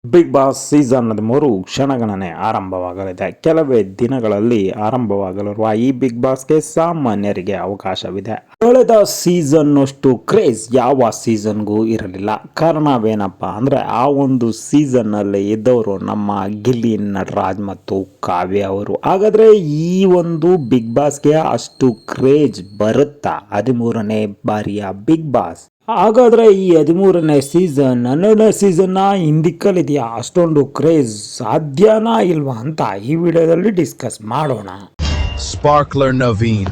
Big boss season 13 ಕ್ಷಣಗಣನೆ ಆರಂಭವಾಗಲಿದೆ. ಕೆಲವೇ ದಿನಗಳಲ್ಲಿ ಆರಂಭವಾಗಲಿರುವ ಈ ಬಿಗ್ ಬಾಸ್ಗೆ ಸಾಮಾನ್ಯರಿಗೆ ಅವಕಾಶವಿದೆ. ಕಳೆದ ಸೀಸನ್ ಅಷ್ಟು ಕ್ರೇಜ್ ಯಾವ ಸೀಸನ್ಗೂ ಇರಲಿಲ್ಲ. ಕಾರಣವೇನಪ್ಪ ಅಂದ್ರೆ ಆ ಒಂದು ಸೀಸನ್ ನಲ್ಲಿ ಇದ್ದವರು ನಮ್ಮ ಗಿಲ್ಲಿ ನಟರಾಜ್ ಮತ್ತು ಕಾವ್ಯ ಅವರು. ಹಾಗಾದ್ರೆ ಈ ಒಂದು ಬಿಗ್ ಬಾಸ್ಗೆ ಅಷ್ಟು ಕ್ರೇಜ್ ಬರುತ್ತಾ 13ನೇ ಬಾರಿಯ ಬಿಗ್ ಬಾಸ್? ಹಾಗಾದ್ರೆ ಈ 13ನೇ ಸೀಸನ್ 12ನೇ ಸೀಸನ್ನ ಹಿಂದಿಕ್ಕಲಿದೆಯಾ? ಅಷ್ಟೊಂದು ಕ್ರೇಜ್ ಸಾಧ್ಯನಾ ಇಲ್ವಾ ಅಂತ ಈ ವಿಡಿಯೋದಲ್ಲಿ ಡಿಸ್ಕಸ್ ಮಾಡೋಣ. Sparkler Naveen,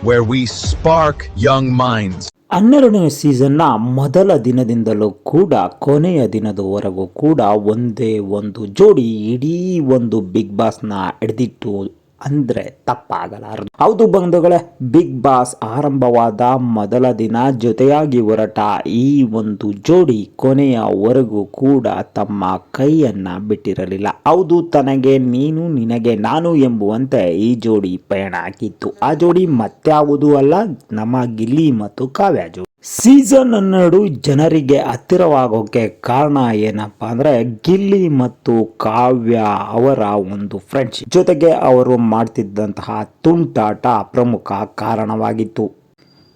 where we spark young minds. 12ನೇ ಸೀಸನ್ನ ಮೊದಲ ದಿನದಿಂದಲೂ ಕೂಡ ಕೊನೆಯ ದಿನದವರೆಗೂ ಕೂಡ ಒಂದೇ ಒಂದು ಜೋಡಿ ಇಡೀ ಒಂದು ಬಿಗ್ ಬಾಸ್ನ ಹಿಡಿದಿಟ್ಟು ಅಂದ್ರೆ ತಪ್ಪಾಗಲಾರದು. ಹೌದು ಬಂಧುಗಳೇ, ಬಿಗ್ ಬಾಸ್ ಆರಂಭವಾದ ಮೊದಲ ದಿನ ಜೊತೆಯಾಗಿ ಹೊರಟ ಈ ಒಂದು ಜೋಡಿ ಕೊನೆಯವರೆಗೂ ಕೂಡ ತಮ್ಮ ಕೈಯನ್ನ ಬಿಟ್ಟಿರಲಿಲ್ಲ. ಹೌದು, ತನಗೆ ನೀನು ನಿನಗೆ ನಾನು ಎಂಬುವಂತೆ ಈ ಜೋಡಿ ಪಯಣ ಹಾಕಿತ್ತು. ಆ ಜೋಡಿ ಮತ್ಯಾವುದೂ ಅಲ್ಲ, ನಮ್ಮ ಗಿಲ್ಲಿ ಮತ್ತು ಕಾವ್ಯ ಜೋಡಿ. ಸೀಸನ್ 12 ಜನರಿಗೆ ಹತ್ತಿರವಾಗೋಕೆ ಕಾರಣ ಏನಪ್ಪಾ ಅಂದ್ರೆ ಗಿಲ್ಲಿ ಮತ್ತು ಕಾವ್ಯ ಅವರ ಒಂದು ಫ್ರೆಂಡ್ಶಿಪ್, ಜೊತೆಗೆ ಅವರು ಮಾಡ್ತಿದ್ದಂತಹ ತುಂಟಾಟ ಪ್ರಮುಖ ಕಾರಣವಾಗಿತ್ತು.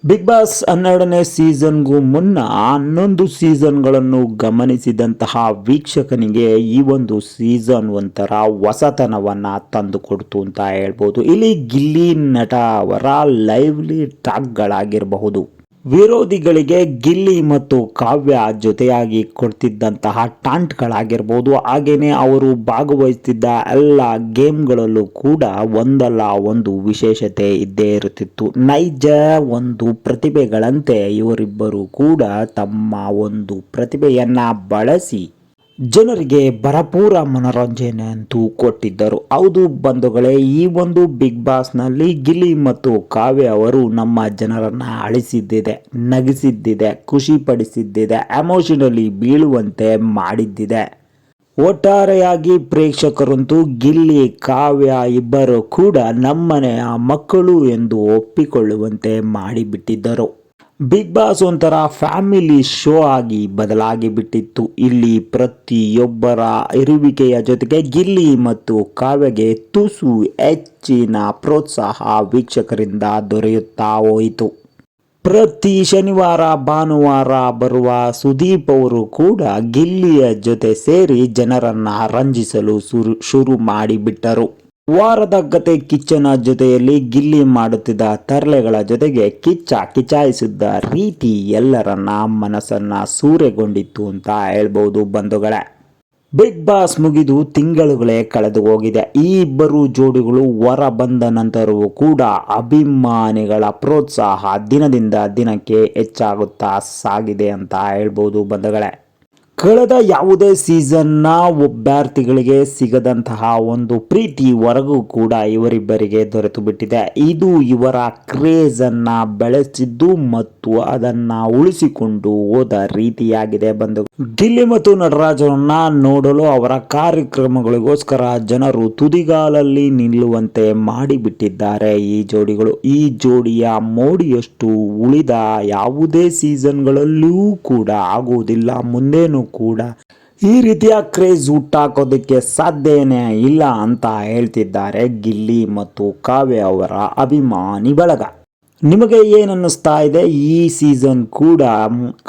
ಬಿಗ್ ಬಾಸ್ 12ನೇ ಸೀಸನ್ಗೂ ಮುನ್ನ 11 ಸೀಸನ್ಗಳನ್ನು ಗಮನಿಸಿದಂತಹ ವೀಕ್ಷಕನಿಗೆ ಈ ಒಂದು ಸೀಸನ್ ಒಂಥರ ಹೊಸತನವನ್ನ ತಂದುಕೊಡ್ತು ಅಂತ ಹೇಳ್ಬೋದು. ಇಲ್ಲಿ ಗಿಲ್ಲಿ ನಟ ಅವರ ಲೈವ್ಲಿ ಟಾಕ್ಗಳಾಗಿರಬಹುದು, ವಿರೋಧಿಗಳಿಗೆ ಗಿಲ್ಲಿ ಮತ್ತು ಕಾವ್ಯ ಜೊತೆಯಾಗಿ ಕೊಡ್ತಿದ್ದಂತಹ ಟಾಂಟ್ಗಳಾಗಿರ್ಬೋದು, ಹಾಗೇನೆ ಅವರು ಭಾಗವಹಿಸ್ತಿದ್ದ ಎಲ್ಲ ಗೇಮ್ಗಳಲ್ಲೂ ಕೂಡ ಒಂದಲ್ಲ ಒಂದು ವಿಶೇಷತೆ ಇದ್ದೇ ಇರುತ್ತಿತ್ತು. ನೈಜ ಒಂದು ಪ್ರತಿಭೆಗಳಂತೆ ಇವರಿಬ್ಬರು ಕೂಡ ತಮ್ಮ ಒಂದು ಪ್ರತಿಭೆಯನ್ನ ಬಳಸಿ ಜನರಿಗೆ ಭರಪೂರ ಮನೋರಂಜನೆ ಅಂತೂ ಕೊಟ್ಟಿದ್ದರು. ಹೌದು ಬಂಧುಗಳೇ, ಈ ಒಂದು ಬಿಗ್ ಬಾಸ್ ನಲ್ಲಿ ಗಿಲ್ಲಿ ಮತ್ತು ಕಾವ್ಯ ಅವರು ನಮ್ಮ ಜನರನ್ನ ಅಳಿಸಿದ್ದಿದೆ, ನಗಿಸಿದ್ದಿದೆ, ಖುಷಿ ಪಡಿಸಿದ್ದಿದೆ, ಎಮೋಷನಲಿ ಬೀಳುವಂತೆ ಮಾಡಿದ್ದಿದೆ. ಒಟ್ಟಾರೆಯಾಗಿ ಪ್ರೇಕ್ಷಕರಂತೂ ಗಿಲ್ಲಿ ಕಾವ್ಯ ಇಬ್ಬರು ಕೂಡ ನಮ್ಮನೆಯ ಮಕ್ಕಳು ಎಂದು ಒಪ್ಪಿಕೊಳ್ಳುವಂತೆ ಮಾಡಿಬಿಟ್ಟಿದ್ದರು. ಬಿಗ್ ಬಾಸ್ ಒಂಥರ ಫ್ಯಾಮಿಲಿ ಶೋ ಆಗಿ ಬದಲಾಗಿ ಬಿಟ್ಟಿತ್ತು. ಇಲ್ಲಿ ಪ್ರತಿಯೊಬ್ಬರ ಇರುವಿಕೆಯ ಜೊತೆಗೆ ಗಿಲ್ಲಿ ಮತ್ತು ಕಾವ್ಯಗೆ ತುಸು ಹೆಚ್ಚಿನ ಪ್ರೋತ್ಸಾಹ ವೀಕ್ಷಕರಿಂದ ದೊರೆಯುತ್ತಾ ಹೋಯಿತು. ಪ್ರತಿ ಶನಿವಾರ ಭಾನುವಾರ ಬರುವ ಸುದೀಪ್ ಅವರು ಕೂಡ ಗಿಲ್ಲಿಯ ಜೊತೆ ಸೇರಿ ಜನರನ್ನ ರಂಜಿಸಲು ಶುರು ಮಾಡಿಬಿಟ್ಟರು. ವಾರದ ಕತೆ ಕಿಚ್ಚನ ಜೊತೆಯಲ್ಲಿ ಗಿಲ್ಲಿ ಮಾಡುತ್ತಿದ್ದ ತರಲೆಗಳ ಜೊತೆಗೆ ಕಿಚಾಯಿಸಿದ್ದ ರೀತಿ ಎಲ್ಲರನ್ನ ಮನಸ್ಸನ್ನ ಸೂರೆಗೊಂಡಿತ್ತು ಅಂತ ಹೇಳ್ಬಹುದು ಬಂಧುಗಳೇ. ಬಿಗ್ ಬಾಸ್ ಮುಗಿದು ತಿಂಗಳುಗಳೇ ಕಳೆದು ಹೋಗಿದೆ. ಈ ಇಬ್ಬರು ಜೋಡಿಗಳು ಹೊರ ಬಂದ ನಂತರವೂ ಕೂಡ ಅಭಿಮಾನಿಗಳ ಪ್ರೋತ್ಸಾಹ ದಿನದಿಂದ ದಿನಕ್ಕೆ ಹೆಚ್ಚಾಗುತ್ತಾ ಸಾಗಿದೆ ಅಂತ ಹೇಳ್ಬಹುದು ಬಂಧುಗಳೇ. ಕಳೆದ ಯಾವುದೇ ಸೀಸನ್ನ ಅಭ್ಯರ್ಥಿಗಳಿಗೆ ಸಿಗದಂತಹ ಒಂದು ಪ್ರೀತಿವರೆಗೂ ಕೂಡ ಇವರಿಬ್ಬರಿಗೆ ದೊರೆತು ಬಿಟ್ಟಿದೆ. ಇದು ಇವರ ಕ್ರೇಜ್ ಅನ್ನ ಬೆಳೆಸಿದ್ದು ಮತ್ತು ಅದನ್ನ ಉಳಿಸಿಕೊಂಡು ಹೋದ ರೀತಿಯಾಗಿದೆ ಬಂದು. ಗಿಲ್ಲಿ ಮತ್ತು ನಟರಾಜರನ್ನ ನೋಡಲು ಅವರ ಕಾರ್ಯಕ್ರಮಗಳಿಗೋಸ್ಕರ ಜನರು ತುದಿಗಾಲಲ್ಲಿ ನಿಲ್ಲುವಂತೆ ಮಾಡಿಬಿಟ್ಟಿದ್ದಾರೆ ಈ ಜೋಡಿಗಳು. ಈ ಜೋಡಿಯ ಮೋಡಿಯಷ್ಟು ಉಳಿದ ಯಾವುದೇ ಸೀಸನ್ಗಳಲ್ಲೂ ಕೂಡ ಆಗುವುದಿಲ್ಲ. ಮುಂದೇನು ಕೂಡ ಈ ರೀತಿಯ ಕ್ರೇಜ್ ಹುಟ್ಟಾಕೋದಕ್ಕೆ ಸಾಧ್ಯನೇ ಇಲ್ಲ ಅಂತ ಹೇಳ್ತಿದ್ದಾರೆ ಗಿಲ್ಲಿ ಮತ್ತು ಕಾವ್ಯ ಅವರ ಅಭಿಮಾನಿ ಬಳಗ. ನಿಮಗೆ ಏನನ್ನಿಸ್ತಾ ಇದೆ? ಈ ಸೀಸನ್ ಕೂಡ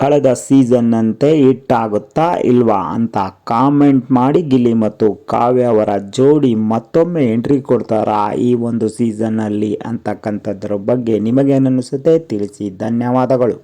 ಕಳೆದ ಸೀಸನ್ ಅಂತೆ ಹಿಟ್ ಆಗುತ್ತಾ ಇಲ್ವಾ ಅಂತ ಕಾಮೆಂಟ್ ಮಾಡಿ. ಗಿಲ್ಲಿ ಮತ್ತು ಕಾವ್ಯ ಅವರ ಜೋಡಿ ಮತ್ತೊಮ್ಮೆ ಎಂಟ್ರಿ ಕೊಡ್ತಾರಾ ಈ ಒಂದು ಸೀಸನ್ ಅಲ್ಲಿ ಅಂತಕ್ಕಂಥದ್ರ ಬಗ್ಗೆ ನಿಮಗೇನನ್ನಿಸುತ್ತೆ ತಿಳಿಸಿ. ಧನ್ಯವಾದಗಳು.